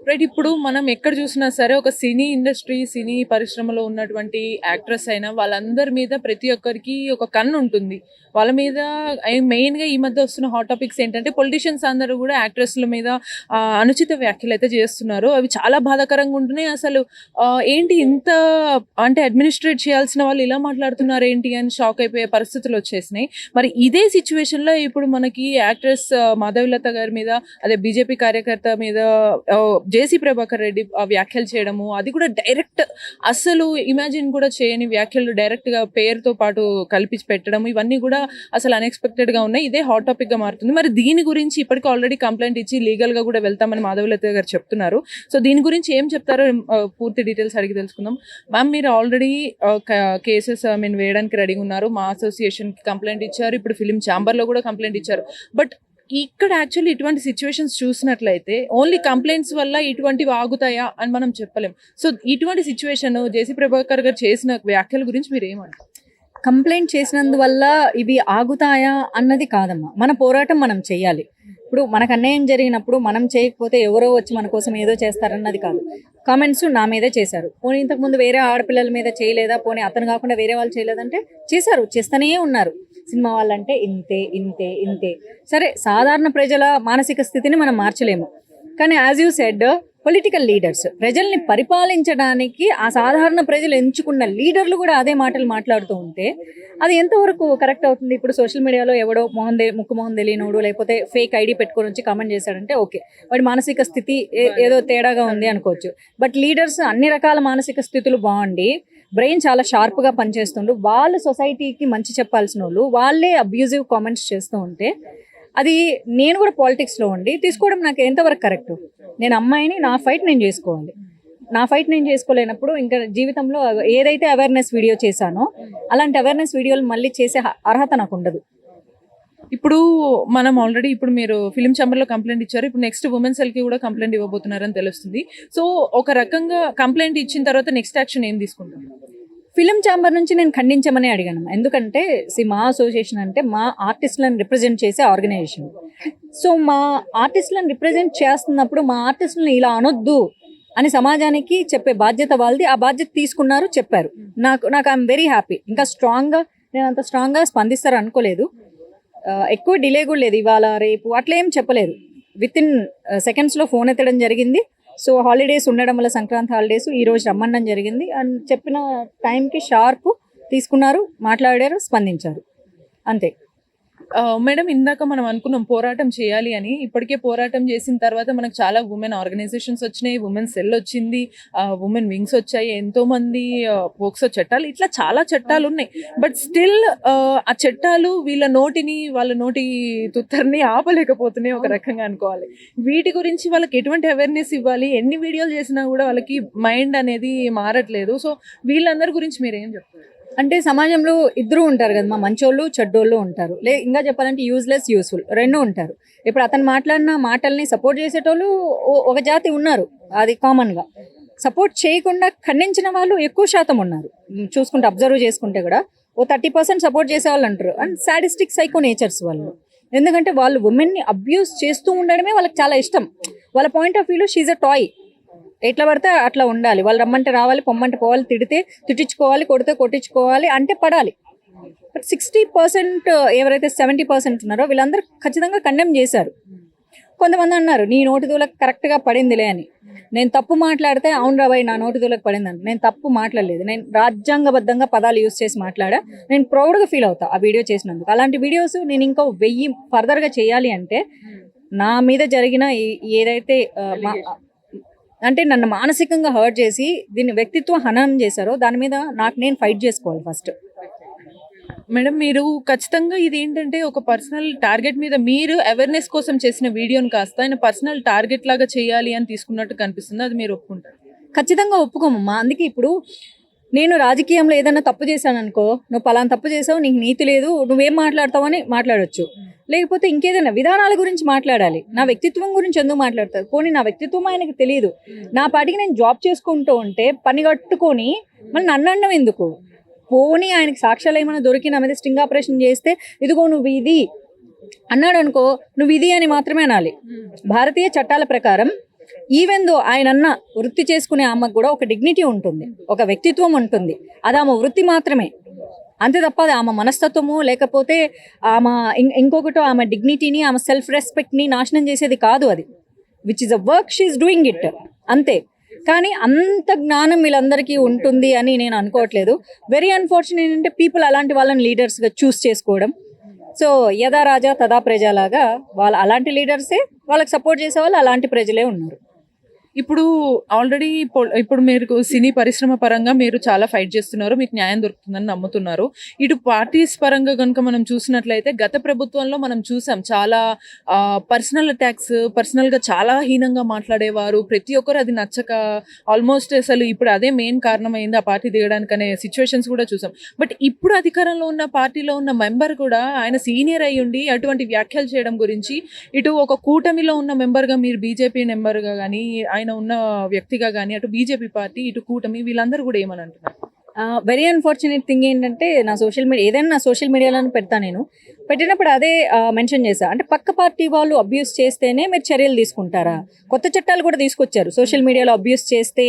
Right. ఇప్పుడు మనం ఎక్కడ చూసినా సరే ఒక సినీ ఇండస్ట్రీ, సినీ పరిశ్రమలో ఉన్నటువంటి యాక్ట్రెస్ అయినా వాళ్ళందరి మీద ప్రతి ఒక్కరికి ఒక కన్ను ఉంటుంది. వాళ్ళ మీద మెయిన్‌గా ఈ మధ్య వస్తున్న హాట్ టాపిక్స్ ఏంటంటే పొలిటీషియన్స్ అందరూ గూడా యాక్ట్రెస్‌ల మీద అనుచిత వ్యాఖ్యలైతే చేస్తున్నారు. అవి చాలా బాధాకరంగా ఉంటున్నాయి. అసలు ఏంటి ఇంత అంటే అడ్మినిస్ట్రేట్ చేయాల్సిన వాళ్ళు ఇలా మాట్లాడుతున్నారేంటి అని షాక్ అయిపోయే పరిస్థితులొచ్చేసినాయి. మరి ఇదే సిట్యుయేషన్‌లో ఇప్పుడు మనకి యాక్ట్రెస్ మాధవిలత గారి మీద అదే బీజేపీ కార్యకర్త మీద జేసీ ప్రభాకర్ రెడ్డి వ్యాఖ్యలు చేయడము, అది కూడా డైరెక్ట్ అస్సలు ఇమాజిన్ కూడా చేయని వ్యాఖ్యలు డైరెక్ట్‌గా పేరుతో పాటు కలిపి పెట్టడం ఇవన్నీ కూడా అసలు అన్‌ఎక్స్‌పెక్టెడ్‌గా ఉన్నాయి. ఇదే హాట్ టాపిక్‌గా మారుతుంది. మరి దీని గురించి ఇప్పటికి ఆల్రెడీ కంప్లెయింట్ ఇచ్చి లీగల్‌గా కూడా వెళ్తామని మాధవలత గారు చెప్తున్నారు. సో దీని గురించి ఏం చెప్తారో పూర్తి డీటెయిల్స్ అడిగి తెలుసుకుందాం. మ్యామ్, మీరు ఆల్రెడీ కేసెస్ వేయడానికి రెడీగా ఉన్నారు. మా అసోసియేషన్‌కి కంప్లెయింట్ ఇచ్చారు. ఇప్పుడు ఫిల్మ్ ఛాంబర్‌లో కూడా కంప్లెయింట్ ఇచ్చారు. బట్ ఇక్కడ యాక్చువల్లీ ఇటువంటి సిట్యుయేషన్స్ చూసినట్లయితే ఓన్లీ కంప్లైంట్స్ వల్ల ఇటువంటివి ఆగుతాయా అని మనం చెప్పలేం. సో ఇటువంటి సిట్యుయేషన్ జేసీ ప్రభాకర్ గారు చేసిన వ్యాఖ్యల గురించి మీరు ఏమంటారు? కంప్లైంట్ చేసినందువల్ల ఇవి ఆగుతాయా అన్నది కాదమ్మా. మన పోరాటం మనం చెయ్యాలి. ఇప్పుడు మనకు అన్యాయం జరిగినప్పుడు మనం చేయకపోతే ఎవరో వచ్చి మన కోసం ఏదో చేస్తారన్నది కాదు. కామెంట్స్ నా మీదే చేశారు. పోనీ ఇంతకుముందు వేరే ఆడపిల్లల మీద చేయలేదా, పోనీ అతను కాకుండా వేరే వాళ్ళు చేయలేదంటే చేశారు, చేస్తూనే ఉన్నారు. సినిమా వాళ్ళంటే ఇంతే ఇంతే ఇంతే. సరే, సాధారణ ప్రజల మానసిక స్థితిని మనం మార్చలేము. కానీ as you said, political leaders ప్రజల్ని పరిపాలించడానికి ఆ సాధారణ ప్రజలు ఎంచుకున్న లీడర్లు కూడా అదే మాటలు మాట్లాడుతూ ఉంటే అది ఎంతవరకు కరెక్ట్ అవుతుంది? ఇప్పుడు సోషల్ మీడియాలో ఎవడో ముక్కు మొహం తెలియనోడు లేకపోతే ఫేక్ ఐడి పెట్టుకొని వచ్చి కామెంట్ చేశాడంటే ఓకే, వాడి మానసిక స్థితి ఏదో తేడాగా ఉంది అనుకోవచ్చు. బట్ లీడర్స్ అన్ని రకాల మానసిక స్థితులు బాగుండి బ్రెయిన్ చాలా షార్ప్గా పనిచేస్తుండు, వాళ్ళు సొసైటీకి మంచి చెప్పాల్సిన వాళ్ళు వాళ్ళే అబ్యూజివ్ కామెంట్స్ చేస్తూ ఉంటే అది నేను కూడా పాలిటిక్స్లో ఉండి తీసుకోవడం నాకు ఎంతవరకు కరెక్ట్? నేను అమ్మాయిని, నా ఫైట్ నేను చేసుకోవాలి. నా ఫైట్ నేను చేసుకోలేనప్పుడు ఇంకా జీవితంలో ఏదైతే అవేర్నెస్ వీడియో చేశానో అలాంటి అవేర్నెస్ వీడియోలు మళ్ళీ చేసే అర్హత నాకు ఉండదు. ఇప్పుడు మనం ఆల్రెడీ ఇప్పుడు మీరు ఫిలిం ఛాంబర్లో కంప్లైంట్ ఇచ్చారు. ఇప్పుడు నెక్స్ట్ ఉమెన్ సెల్కి కూడా కంప్లైంట్ ఇవ్వబోతున్నారని తెలుస్తుంది. సో ఒక రకంగా కంప్లైంట్ ఇచ్చిన తర్వాత నెక్స్ట్ యాక్షన్ ఏం తీసుకుంటారు? ఫిలిం ఛాంబర్ నుంచి నేను ఖండించమని అడిగాను. ఎందుకంటే మా అసోసియేషన్ అంటే మా ఆర్టిస్టులను రిప్రజెంట్ చేసే ఆర్గనైజేషన్. సో మా ఆర్టిస్టులను రిప్రజెంట్ చేస్తున్నప్పుడు మా ఆర్టిస్టులను ఇలా అనొద్దు అని సమాజానికి చెప్పే బాధ్యత వాళ్ళది. ఆ బాధ్యత తీసుకున్నారు, చెప్పారు. నాకు ఐఎమ్ వెరీ హ్యాపీ. ఇంకా స్ట్రాంగ్గా నేను అంత స్ట్రాంగ్గా స్పందిస్తారు అనుకోలేదు. ఎక్కువ డిలే కూడా లేదు, ఇవాళ రేపు అట్లా ఏం చెప్పలేదు. విత్ ఇన్ సెకండ్స్లో ఫోన్ ఎత్తడం జరిగింది. సో హాలిడేస్ ఉండడం వల్ల సంక్రాంతి హాలిడేస్ ఈరోజు రమ్మనడం జరిగింది అని చెప్పిన టైంకి షార్ప్ తీసుకున్నారు, మాట్లాడారు, స్పందించారు, అంతే. మేడం, ఇందాక మనం అనుకున్నాం పోరాటం చేయాలి అని. ఇప్పటికే పోరాటం చేసిన తర్వాత మనకు చాలా ఉమెన్ ఆర్గనైజేషన్స్ వచ్చినాయి, ఉమెన్ సెల్ వచ్చింది, ఉమెన్ వింగ్స్ వచ్చాయి, ఎంతోమంది పోక్సో చట్టాలు, ఇట్లా చాలా చట్టాలు ఉన్నాయి. బట్ స్టిల్ ఆ చట్టాలు వాళ్ళ నోటి తుత్తర్ని ఆపలేకపోతున్నాయి ఒక రకంగా అనుకోవాలి. వీటి గురించి వాళ్ళకి ఎటువంటి అవేర్నెస్ ఇవ్వాలి? ఎన్ని వీడియోలు చేసినా కూడా వాళ్ళకి మైండ్ అనేది మారట్లేదు. సో వీళ్ళందరి గురించి మీరు ఏం చెప్తారు? అంటే సమాజంలో ఇద్దరు ఉంటారు కదమ్మా, మంచోళ్ళు చెడ్డోళ్ళు ఉంటారు. ఇంకా చెప్పాలంటే యూజ్లెస్ యూస్ఫుల్ రెండు ఉంటారు. ఇప్పుడు అతను మాట్లాడిన మాటల్ని సపోర్ట్ చేసేటోళ్ళు ఒక జాతి ఉన్నారు, అది కామన్గా. సపోర్ట్ చేయకుండా ఖండించిన వాళ్ళు ఎక్కువ శాతం ఉన్నారు. చూసుకుంటే అబ్జర్వ్ చేసుకుంటే కూడా 30% సపోర్ట్ చేసే వాళ్ళు అంటారు. అండ్ సాడిస్టిక్ సైకో నేచర్స్ వాళ్ళు. ఎందుకంటే వాళ్ళు ఉమెన్ని అబ్యూస్ చేస్తూ ఉండడమే వాళ్ళకి చాలా ఇష్టం. వాళ్ళ పాయింట్ ఆఫ్ వ్యూలో షీజ్ అ టాయ్. ఎట్లా పడితే అట్లా ఉండాలి, వాళ్ళు రమ్మంటే రావాలి, పొమ్మంటే పోవాలి, తిడితే తిట్టించుకోవాలి, కొడితే కొట్టించుకోవాలి, అంటే పడాలి. బట్ 60% ఎవరైతే 70% ఉన్నారో వీళ్ళందరూ ఖచ్చితంగా కండెమ్ చేశారు. కొంతమంది అన్నారు నీ నోటి దూలకు కరెక్ట్గా పడిందిలే అని. నేను తప్పు మాట్లాడితే అవును రాబాయ్ నా నోటి దూలకు పడిందని. నేను తప్పు మాట్లాడలేదు, నేను రాజ్యాంగబద్ధంగా పదాలు యూజ్ చేసి మాట్లాడా. నేను ప్రౌడ్గా ఫీల్ అవుతా ఆ వీడియో చేసినందుకు. అలాంటి వీడియోస్ నేను ఇంకో 1000 ఫర్దర్గా చేయాలి అంటే నా మీద జరిగిన ఏదైతే అంటే నన్ను మానసికంగా హర్ట్ చేసి దీన్ని వ్యక్తిత్వ హననం చేశారో దాని మీద నేను ఫైట్ చేసుకోవాలి ఫస్ట్. మేడం, మీరు ఖచ్చితంగా ఇది ఏంటంటే ఒక పర్సనల్ టార్గెట్ మీద మీరు అవేర్నెస్ కోసం చేసిన వీడియోని కాస్త ఆయన పర్సనల్ టార్గెట్ లాగా చేయాలి అని తీసుకున్నట్టు కనిపిస్తుంది. అది మీరు ఒప్పుకుంటారు? ఖచ్చితంగా ఒప్పుకోమమ్మా. అందుకే ఇప్పుడు నేను రాజకీయంలో ఏదైనా తప్పు చేశాను అనుకో, నువ్వు పలానా తప్పు చేసావు, నీకు నీతి లేదు, నువ్వేం మాట్లాడతావు అని మాట్లాడొచ్చు. లేకపోతే ఇంకేదైనా విధానాల గురించి మాట్లాడాలి. నా వ్యక్తిత్వం గురించి ఎందుకు మాట్లాడతారు? పోనీ నా వ్యక్తిత్వం ఆయనకు తెలియదు, నా పాటికి నేను జాబ్ చేసుకుంటూ ఉంటే పని కట్టుకొని మళ్ళీ నన్ను అనడం ఎందుకు? పోనీ ఆయనకి సాక్ష్యాలు ఏమైనా దొరికి నా మీద స్టింగ్ ఆపరేషన్ చేస్తే ఇదిగో నువ్వు ఇది అన్నాడు అనుకో, నువ్వు ఇది అని మాత్రమే అనాలి. భారతీయ చట్టాల ప్రకారం ఈవెన్ దో ఆయన అన్న వృత్తి చేసుకునే ఆమెకు కూడా ఒక డిగ్నిటీ ఉంటుంది, ఒక వ్యక్తిత్వం ఉంటుంది. అది ఆమె వృత్తి మాత్రమే, అంతే తప్ప అది ఆమె మనస్తత్వము లేకపోతే ఆమె ఇంకొకటో ఆమె డిగ్నిటీని ఆమె సెల్ఫ్ రెస్పెక్ట్ని నాశనం చేసేది కాదు. అది which is a work she is doing it, అంతే. కానీ అంత జ్ఞానం వీళ్ళందరికీ ఉంటుంది అని నేను అనుకోవట్లేదు. వెరీ అన్ఫార్చునేట్ అంటే పీపుల్ అలాంటి వాళ్ళని లీడర్స్గా చూస్ చేసుకోవడం. సో యథా రాజా తదా ప్రజ లాగా వాళ్ళు అలాంటి లీడర్సే, వాళ్ళకి సపోర్ట్ చేసే వాళ్ళు అలాంటి ప్రజలే ఉన్నారు. ఇప్పుడు ఆల్రెడీ ఇప్పుడు మీరు సినీ పరిశ్రమ పరంగా మీరు చాలా ఫైట్ చేస్తున్నారు, మీకు న్యాయం దొరుకుతుందని నమ్ముతున్నారు. ఇటు పార్టీస్ పరంగా కనుక మనం చూసినట్లయితే గత ప్రభుత్వంలో మనం చూసాం చాలా పర్సనల్ అటాక్స్, పర్సనల్గా చాలా హీనంగా మాట్లాడేవారు. ప్రతి ఒక్కరు అది నచ్చక ఆల్మోస్ట్ అసలు ఇప్పుడు అదే మెయిన్ కారణమైంది ఆ పార్టీ దిగడానికి అనే సిచ్యువేషన్స్ కూడా చూసాం. బట్ ఇప్పుడు అధికారంలో ఉన్న పార్టీలో ఉన్న మెంబర్ కూడా ఆయన సీనియర్ అయ్యి ఉండి అటువంటి వ్యాఖ్యలు చేయడం గురించి ఇటు ఒక కూటమిలో ఉన్న మెంబర్గా మీరు బీజేపీ మెంబర్గా కానీ ఆయన ఉన్న వ్యక్తిగా కానీ అటు బీజేపీ పార్టీ ఇటు కూటమి వీళ్ళందరూ కూడా ఏమని అంటున్నారు? వెరీ అన్ఫార్చునేట్ థింగ్ ఏంటంటే నా సోషల్ మీడియా ఏదైనా నా సోషల్ మీడియాలో పెడతా, నేను పెట్టినప్పుడు అదే మెన్షన్ చేశా. అంటే పక్క పార్టీ వాళ్ళు అబ్యూస్ చేస్తేనే మీరు చర్యలు తీసుకుంటారా? కొత్త చట్టాలు కూడా తీసుకొచ్చారు, సోషల్ మీడియాలో అబ్యూస్ చేస్తే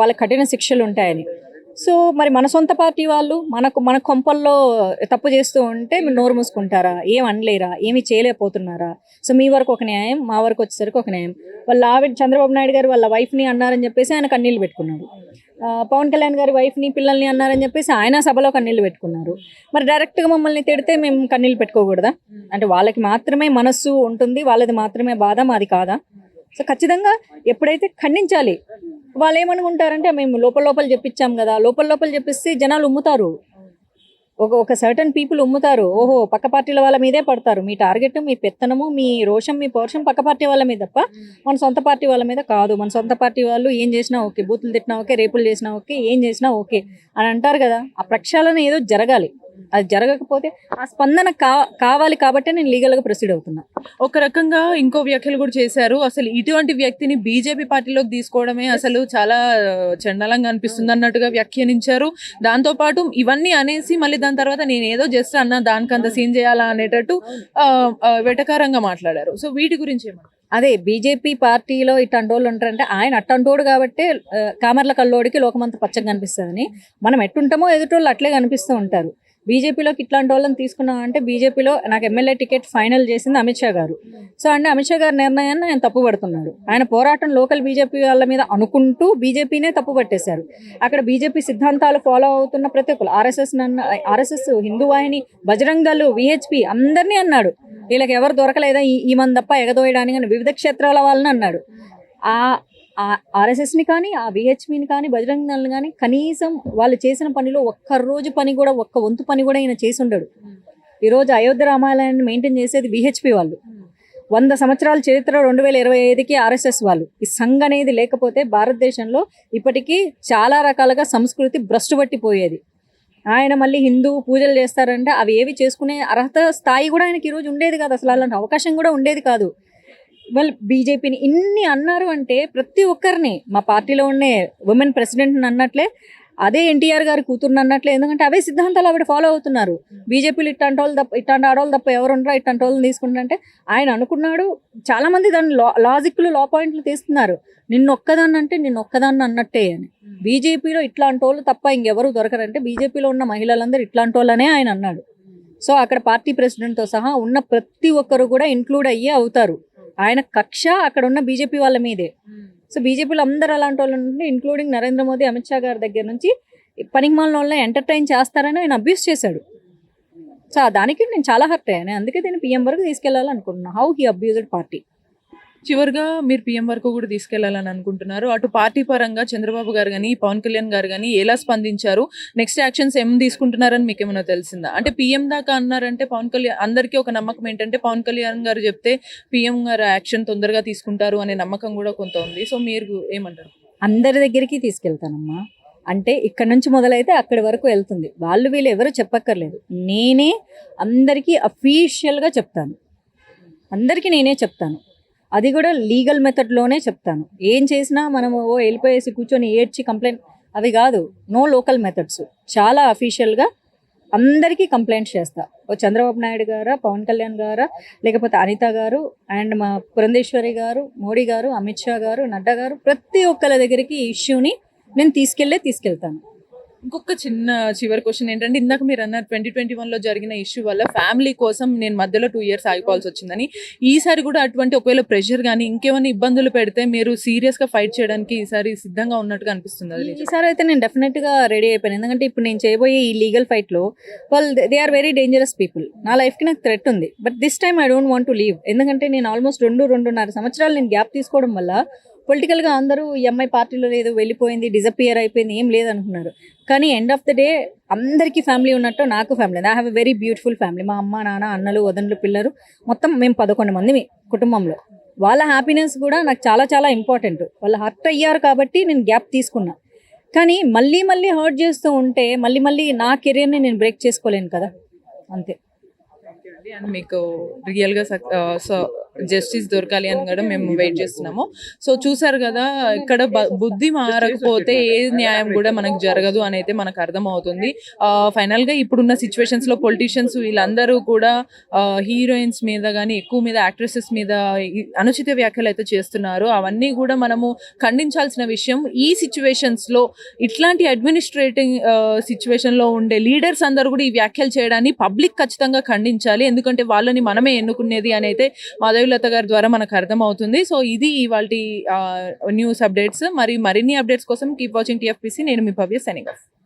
వాళ్ళ కఠిన శిక్షలు ఉంటాయని. సో మరి మన సొంత పార్టీ వాళ్ళు మన కొంపల్లో తప్పు చేస్తూ ఉంటే మీరు నోరు మూసుకుంటారా? ఏం అనలేరా? ఏమి చేయలేకపోతున్నారా? సో మీ వరకు ఒక న్యాయం, మా వరకు వచ్చేసరికి ఒక న్యాయం. వాళ్ళ ఆవిడ చంద్రబాబు నాయుడు గారు వాళ్ళ వైఫ్ని అన్నారని చెప్పేసి ఆయన కన్నీళ్ళు పెట్టుకున్నాడు. పవన్ కళ్యాణ్ గారి వైఫ్ని పిల్లల్ని అన్నారని చెప్పేసి ఆయన సభలో కన్నీళ్ళు పెట్టుకున్నారు. మరి డైరెక్ట్గా మమ్మల్ని తిడితే మేము కన్నీళ్ళు పెట్టుకోకూడదా? అంటే వాళ్ళకి మాత్రమే మనస్సు ఉంటుంది, వాళ్ళది మాత్రమే బాధ, మాది కాదా? సో ఖచ్చితంగా ఎప్పుడైతే ఖండించాలి. వాళ్ళు ఏమనుకుంటారంటే మేము లోపల చెప్పించాం కదా, లోపల చెప్పిస్తే జనాలు ఉమ్ముతారు, ఒక సర్టన్ పీపుల్ ఉమ్ముతారు. ఓహో పక్క పార్టీల వాళ్ళ మీదే పడతారు. మీ టార్గెట్, మీ పెత్తనము, మీ రోషం, మీ పౌరుషం పక్క పార్టీ వాళ్ళ మీద తప్ప మన సొంత పార్టీ వాళ్ళ మీద కాదు. మన సొంత పార్టీ వాళ్ళు ఏం చేసినా ఓకే, బూతులు తిట్టినా ఓకే, రేపులు చేసినా ఓకే, ఏం చేసినా ఓకే అని అంటారు కదా. ఆ ప్రక్షాళన ఏదో జరగాలి. అది జరగకపోతే ఆ స్పందన కావాలి కాబట్టి నేను లీగల్గా ప్రొసీడ్ అవుతున్నా. ఒక రకంగా ఇంకో వ్యాఖ్యలు కూడా చేశారు. అసలు ఇటువంటి వ్యక్తిని బీజేపీ పార్టీలోకి తీసుకోవడమే అసలు చాలా చండాలంగా అనిపిస్తుంది అన్నట్టుగా వ్యాఖ్యానించారు. దాంతోపాటు ఇవన్నీ అనేసి మళ్ళీ దాని తర్వాత నేను ఏదో జస్ట్ అన్నా దానికంత సీన్ చేయాలా అనేటట్టు వెటకారంగా మాట్లాడారు. సో వీటి గురించి ఏమన్నా? అదే బీజేపీ పార్టీలో ఇట్లాంటి వాళ్ళు ఉంటారంటే ఆయన అట్టంటోడు కాబట్టి కామర్ల కల్లోడికి లోకమంతా పచ్చగా కనిపిస్తుందని, మనం ఎట్టుంటామో ఎదుటోళ్ళు అట్లే కనిపిస్తూ ఉంటారు. బీజేపీలోకి ఇట్లాంటి వాళ్ళని తీసుకున్నాం అంటే బీజేపీలో నాకు ఎమ్మెల్యే టికెట్ ఫైనల్ చేసింది అమిత్ షా గారు. సో అంటే అమిత్ షా గారి నిర్ణయాన్ని ఆయన తప్పు పడుతున్నాడు. ఆయన పోరాటం లోకల్ బీజేపీ వాళ్ళ మీద అనుకుంటూ బీజేపీనే తప్పు పట్టేశారు. అక్కడ బీజేపీ సిద్ధాంతాలు ఫాలో అవుతున్న ప్రతి ఒక్కరు ఆర్ఎస్ఎస్, హిందూ వాహిని, బజరంగ్ దళ్, విహెచ్పి అందరినీ అన్నాడు. వీళ్ళకి ఎవరు దొరకలేదా ఈ మంది తప్ప ఎగదోయడానికి అని వివిధ క్షేత్రాల వాళ్ళని అన్నాడు. ఆ ఆర్ఎస్ఎస్ని కానీ, ఆ విహెచ్పిని కానీ, బజరంగ్ దళ్ కానీ కనీసం వాళ్ళు చేసిన పనిలో ఒక్క రోజు పని కూడా, ఒక్క వంతు పని కూడా ఈయన చేసి ఉండడు. ఈరోజు అయోధ్య రామాలయాన్ని మెయింటైన్ చేసేది విహెచ్పి వాళ్ళు. 100 సంవత్సరాల చరిత్ర 2025కి ఆర్ఎస్ఎస్ వాళ్ళు. ఈ సంఘ్ అనేది లేకపోతే భారతదేశంలో ఇప్పటికీ చాలా రకాలుగా సంస్కృతి భ్రష్టు పట్టిపోయేది. ఆయన మళ్ళీ హిందూ పూజలు చేస్తారంటే అవి ఏవి చేసుకునే అర్హత స్థాయి కూడా ఆయనకి ఈరోజు ఉండేది కాదు, అసలు అలాంటి అవకాశం కూడా ఉండేది కాదు. వాళ్ళు బీజేపీని ఇన్ని అన్నారు అంటే ప్రతి ఒక్కరిని, మా పార్టీలో ఉండే ఉమెన్ ప్రెసిడెంట్ని అన్నట్లే, అదే ఎన్టీఆర్ గారి కూతురుని అన్నట్లే, ఎందుకంటే అవే సిద్ధాంతాలు ఆవిడ ఫాలో అవుతున్నారు. బీజేపీలు ఇట్లాంటి ఆడవాళ్ళు తప్ప ఎవరు ఉండరా ఇట్లాంటి వాళ్ళని తీసుకుంటారంటే ఆయన అనుకున్నాడు. చాలామంది దాన్ని లాజిక్లు, లా పాయింట్లు తీస్తున్నారు. నిన్నొక్కదాన్ని అంటే నిన్నొక్కదాన్ని అన్నట్టే అని. బీజేపీలో ఇట్లాంటి వాళ్ళు తప్ప ఇంకెవరు దొరకరంటే బీజేపీలో ఉన్న మహిళలందరూ ఇట్లాంటి వాళ్ళనే ఆయన అన్నాడు. సో అక్కడ పార్టీ ప్రెసిడెంట్తో సహా ఉన్న ప్రతి ఒక్కరు కూడా ఇంక్లూడ్ అయ్యే అవుతారు. ఆయన కక్ష అక్కడ ఉన్న బీజేపీ వాళ్ళ మీదే. సో బీజేపీలో అందరూ అలాంటి వాళ్ళు ఉంటే ఇంక్లూడింగ్ నరేంద్ర మోదీ, అమిత్ షా గారి దగ్గర నుంచి పనికిమాలిన వాళ్ళని ఎంటర్టైన్ చేస్తారని ఆయన అబ్యూస్ చేశాడు. సో దానికి నేను చాలా హర్ట్ అయ్యాను. అందుకే దీన్ని పీఎం వరకు తీసుకెళ్లాలనుకుంటున్నాను. How he abused party. చివరిగా మీరు పీఎం వరకు కూడా తీసుకెళ్లాలని అనుకుంటున్నారు. అటు పార్టీ పరంగా చంద్రబాబు గారు కానీ, పవన్ కళ్యాణ్ గారు కానీ ఎలా స్పందించారు, నెక్స్ట్ యాక్షన్స్ ఏం తీసుకుంటున్నారని మీకు ఏమైనా తెలిసిందా? అంటే పీఎం దాకా అన్నారంటే పవన్ కళ్యాణ్ అందరికీ ఒక నమ్మకం ఏంటంటే పవన్ కళ్యాణ్ గారు చెప్తే పీఎం గారు యాక్షన్ తొందరగా తీసుకుంటారు అనే నమ్మకం కూడా కొంత ఉంది. సో మీరు ఏమంటారు? అందరి దగ్గరికి తీసుకెళ్తానమ్మా. అంటే ఇక్కడ నుంచి మొదలైతే అక్కడి వరకు వెళ్తుంది. వీళ్ళు ఎవరు చెప్పక్కర్లేదు. నేనే అందరికీ అఫీషియల్గా చెప్తాను, అందరికీ నేనే చెప్తాను. అది కూడా లీగల్ మెథడ్లోనే చెప్తాను. ఏం చేసినా మనము వెళ్ళిపోయేసి కూర్చొని ఏడ్చి కంప్లైంట్ అవి కాదు. No local methods. చాలా అఫీషియల్గా అందరికీ కంప్లైంట్ చేస్తా. చంద్రబాబు నాయుడు గారా, పవన్ కళ్యాణ్ గారా, లేకపోతే అనిత గారు అండ్ మా పురంధేశ్వరి గారు, మోడీ గారు, అమిత్ షా గారు, నడ్డా గారు, ప్రతి ఒక్కరి దగ్గరికి ఈ ఇష్యూని నేను తీసుకెళ్తాను. ఇంకొక చిన్న చివరి క్వశ్చన్ ఏంటంటే, ఇందాక మీరు అన్నారు 2021లో జరిగిన ఇష్యూ వల్ల ఫ్యామిలీ కోసం నేను మధ్యలో 2 years ఆగిపోవాల్సి వచ్చిందని. ఈసారి కూడా అటువంటి ఒకవేళ ప్రెషర్ కానీ ఇంకేమైనా ఇబ్బందులు పెడితే మీరు సీరియస్గా ఫైట్ చేయడానికి ఈసారి సిద్ధంగా ఉన్నట్టుగా అనిపిస్తుంది. అది నిజమా? ఈసారి అయితే నేను డెఫినెట్గా రెడీ అయిపోయాను. ఎందుకంటే ఇప్పుడు నేను చేయబోయే ఈ లీగల్ ఫైట్లో they are very dangerous people. నా లైఫ్కి నాకు థ్రెట్ ఉంది. But this time I don't want to leave. ఎందుకంటే నేను ఆల్మోస్ట్ 2.5 సంవత్సరాలు నేను గ్యాప్ తీసుకోవడం వల్ల పొలిటికల్గా అందరూ ఈ అమ్మాయి పార్టీలో లేదు, వెళ్ళిపోయింది, డిజపియర్ అయిపోయింది, ఏం లేదు అనుకున్నారు. కానీ ఎండ్ ఆఫ్ ద డే అందరికీ ఫ్యామిలీ ఉన్నట్టు నాకు family. I have a very beautiful family. మా అమ్మ, నాన్న, అన్నలు, వదనలు, పిల్లలు, మొత్తం మేము 11 మంది మీ కుటుంబంలో. వాళ్ళ హ్యాపీనెస్ కూడా నాకు చాలా చాలా ఇంపార్టెంట్. వాళ్ళు హర్ట్ అయ్యారు కాబట్టి నేను గ్యాప్ తీసుకున్నా. కానీ మళ్ళీ మళ్ళీ హర్ట్ చేస్తూ ఉంటే మళ్ళీ నా కెరీర్ని నేను బ్రేక్ చేసుకోలేను కదా, అంతే. అండ్ మీకు రియల్గా జస్టిస్ దొరకాలి అని కూడా మేము వెయిట్ చేస్తున్నాము. సో చూసారు కదా, ఇక్కడ బుద్ధి మారకపోతే ఏ న్యాయం కూడా మనకు జరగదు అని అయితే మనకు అర్థమవుతుంది. ఫైనల్గా ఇప్పుడున్న సిచ్యువేషన్స్లో పొలిటీషియన్స్ వీళ్ళందరూ కూడా హీరోయిన్స్ మీద కానీ ఎక్కువ మీద యాక్ట్రెసెస్ మీద అనుచిత వ్యాఖ్యలు అయితే చేస్తున్నారు. అవన్నీ కూడా మనము ఖండించాల్సిన విషయం. ఈ సిచ్యువేషన్స్లో ఇట్లాంటి అడ్మినిస్ట్రేటింగ్ సిచ్యువేషన్లో ఉండే లీడర్స్ అందరూ కూడా ఈ వ్యాఖ్యలు చేయడాన్ని పబ్లిక్ ఖచ్చితంగా ఖండించాలి. ఎందుకంటే వాళ్ళని మనమే ఎన్నుకునేది అని అయితే మాధవీలత గారి ద్వారా మనకు అర్థమవుతుంది. సో ఇది ఇవాల్టి న్యూస్ అప్డేట్స్. మరిన్ని అప్డేట్స్ కోసం కీప్ వాచింగ్ TFPC. నేను మీ భవ్య సైనింగ్ ఆఫ్.